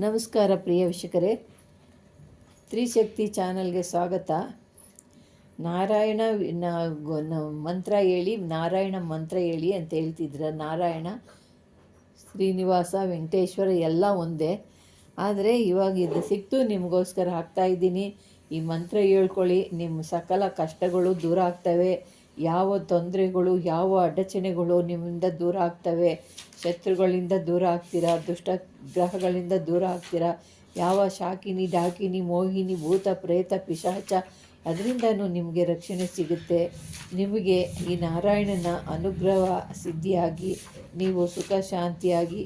ನಮಸ್ಕಾರ ಪ್ರಿಯ ವೀಕ್ಷಕರೇ, ತ್ರಿಶಕ್ತಿ ಚಾನಲ್ಗೆ ಸ್ವಾಗತ. ನಾರಾಯಣ ಮಂತ್ರ ಹೇಳಿ, ನಾರಾಯಣ ಮಂತ್ರ ಹೇಳಿ ಅಂತ ಹೇಳ್ತಿದ್ರ. ನಾರಾಯಣ, ಶ್ರೀನಿವಾಸ, ವೆಂಕಟೇಶ್ವರ ಎಲ್ಲ ಒಂದೇ. ಆದರೆ ಇವಾಗ ಇದು ಸಿಕ್ತು, ನಿಮಗೋಸ್ಕರ ಹಾಕ್ತಾಯಿದ್ದೀನಿ. ಈ ಮಂತ್ರ ಹೇಳ್ಕೊಳ್ಳಿ, ನಿಮ್ಮ ಸಕಲ ಕಷ್ಟಗಳು ದೂರ ಆಗ್ತವೆ. ಯಾವ ತೊಂದರೆಗಳು, ಯಾವ ಅಡಚಣೆಗಳು ನಿಮ್ಮಿಂದ ದೂರ ಆಗ್ತವೆ. ಶತ್ರುಗಳಿಂದ ದೂರ ಆಗ್ತೀರಾ, ದುಷ್ಟ ಗ್ರಹಗಳಿಂದ ದೂರ ಆಗ್ತೀರಾ. ಯಾವ ಶಾಕಿನಿ, ಡಾಕಿನಿ, ಮೋಹಿನಿ, ಭೂತ, ಪ್ರೇತ, ಪಿಶಾಚ ಅದರಿಂದನೂ ನಿಮಗೆ ರಕ್ಷಣೆ ಸಿಗುತ್ತೆ. ನಿಮಗೆ ಈ ನಾರಾಯಣನ ಅನುಗ್ರಹ ಸಿದ್ಧಿಯಾಗಿ ನೀವು ಸುಖ ಶಾಂತಿಯಾಗಿ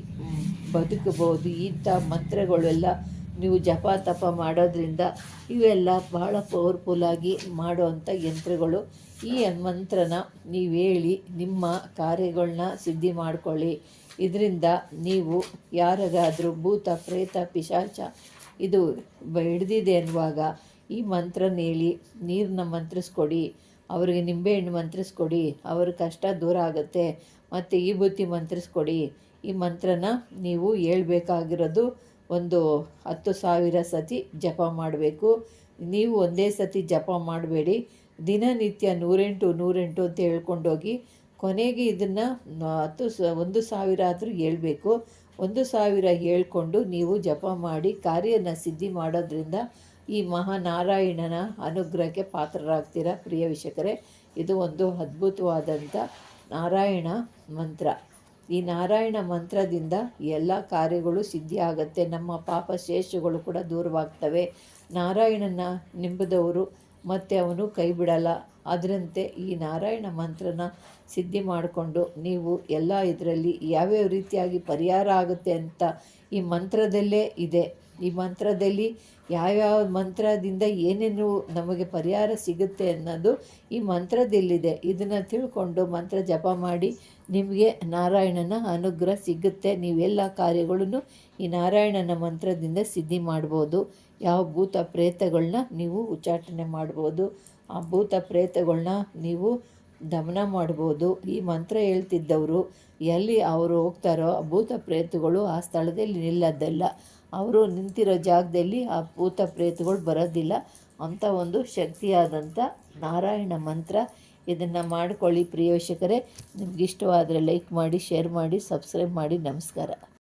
ಬದುಕಬಹುದು. ಇಂಥ ಮಂತ್ರಗಳೆಲ್ಲ ನೀವು ಜಪ ತಪ ಮಾಡೋದ್ರಿಂದ ಇವೆಲ್ಲ ಬಹಳ ಪವರ್ಫುಲ್ಲಾಗಿ ಮಾಡುವಂಥ ಯಂತ್ರಗಳು. ಈ ಮಂತ್ರನ ನೀವು ಹೇಳಿ ನಿಮ್ಮ ಕಾರ್ಯಗಳನ್ನ ಸಿದ್ಧಿ ಮಾಡ್ಕೊಳ್ಳಿ. ಇದರಿಂದ ನೀವು ಯಾರಿಗಾದರೂ ಭೂತ, ಪ್ರೇತ, ಪಿಶಾಚ ಇದು ಹಿಡ್ದಿದೆ ಅನ್ನುವಾಗ ಈ ಮಂತ್ರನ ಹೇಳಿ ನೀರನ್ನ ಮಂತ್ರಿಸ್ಕೊಡಿ. ಅವರಿಗೆ ನಿಂಬೆಹಣ್ಣು ಮಂತ್ರಿಸ್ಕೊಡಿ, ಅವ್ರ ಕಷ್ಟ ದೂರ ಆಗುತ್ತೆ. ಮತ್ತು ಈ ಬುತ್ತಿ ಮಂತ್ರಿಸ್ಕೊಡಿ. ಈ ಮಂತ್ರನ ನೀವು ಹೇಳ್ಬೇಕಾಗಿರೋದು ಒಂದು 10,000 ಸತಿ ಜಪ ಮಾಡಬೇಕು. ನೀವು ಒಂದೇ ಸತಿ ಜಪ ಮಾಡಬೇಡಿ, ದಿನನಿತ್ಯ 108 ಅಂತ ಹೇಳ್ಕೊಂಡೋಗಿ ಕೊನೆಗೆ ಇದನ್ನು 1,000 ಆದರೂ ಹೇಳ್ಬೇಕು. 1,000 ಹೇಳ್ಕೊಂಡು ನೀವು ಜಪ ಮಾಡಿ ಕಾರ್ಯನ ಸಿದ್ಧಿ ಮಾಡೋದ್ರಿಂದ ಈ ಮಹಾನಾರಾಯಣನ ಅನುಗ್ರಹಕ್ಕೆ ಪಾತ್ರರಾಗ್ತೀರ. ಪ್ರಿಯ ವೀಕ್ಷಕರೇ, ಇದು ಒಂದು ಅದ್ಭುತವಾದಂಥ ನಾರಾಯಣ ಮಂತ್ರ. ಈ ನಾರಾಯಣ ಮಂತ್ರದಿಂದ ಎಲ್ಲ ಕಾರ್ಯಗಳು ಸಿದ್ಧಿ ಆಗುತ್ತೆ. ನಮ್ಮ ಪಾಪ ಶೇಷಗಳು ಕೂಡ ದೂರವಾಗ್ತವೆ. ನಾರಾಯಣನ ನಿಂಬದವರು ಮತ್ತು ಅವನು ಕೈ ಬಿಡಲ್ಲ. ಅದರಂತೆ ಈ ನಾರಾಯಣ ಮಂತ್ರನ ಸಿದ್ಧಿ ಮಾಡಿಕೊಂಡು ನೀವು ಎಲ್ಲ ಇದರಲ್ಲಿ ಯಾವ್ಯಾವ ರೀತಿಯಾಗಿ ಪರಿಹಾರ ಆಗುತ್ತೆ ಅಂತ ಈ ಮಂತ್ರದಲ್ಲೇ ಇದೆ. ಈ ಮಂತ್ರದಲ್ಲಿ ಯಾವ್ಯಾವ ಮಂತ್ರದಿಂದ ಏನೇನು ನಮಗೆ ಪರಿಹಾರ ಸಿಗುತ್ತೆ ಅನ್ನೋದು ಈ ಮಂತ್ರದಲ್ಲಿದೆ. ಇದನ್ನು ತಿಳ್ಕೊಂಡು ಮಂತ್ರ ಜಪ ಮಾಡಿ ನಿಮಗೆ ನಾರಾಯಣನ ಅನುಗ್ರಹ ಸಿಗುತ್ತೆ. ನೀವೆಲ್ಲ ಕಾರ್ಯಗಳನ್ನು ಈ ನಾರಾಯಣನ ಮಂತ್ರದಿಂದ ಸಿದ್ಧಿ ಮಾಡ್ಬೋದು. ಯಾವ ಭೂತ ಪ್ರೇತಗಳನ್ನ ನೀವು ಉಚ್ಚಾಟನೆ ಮಾಡ್ಬೋದು, ಆ ಭೂತ ಪ್ರೇತಗಳನ್ನ ನೀವು ದಮನ ಮಾಡ್ಬೋದು. ಈ ಮಂತ್ರ ಹೇಳ್ತಿದ್ದವರು ಎಲ್ಲಿ ಅವರು ಹೋಗ್ತಾರೋ ಆ ಭೂತ ಪ್ರೇತಗಳು ಆ ಸ್ಥಳದಲ್ಲಿ ನಿಲ್ಲೋದಲ್ಲ. ಅವರು ನಿಂತಿರೋ ಜಾಗದಲ್ಲಿ ಆ ಭೂತ ಪ್ರೇತಗಳು ಬರೋದಿಲ್ಲ. ಅಂಥ ಒಂದು ಶಕ್ತಿಯಾದಂಥ ನಾರಾಯಣ ಮಂತ್ರ. ಇದನ್ನು ಮಾಡ್ಕೊಳ್ಳಿ ಪ್ರಿಯ ವೀಕ್ಷಕರೇ. ನಿಮ್ಗೆ ಇಷ್ಟವಾದರೆ ಲೈಕ್ ಮಾಡಿ, ಶೇರ್ ಮಾಡಿ, ಸಬ್ಸ್ಕ್ರೈಬ್ ಮಾಡಿ. ನಮಸ್ಕಾರ.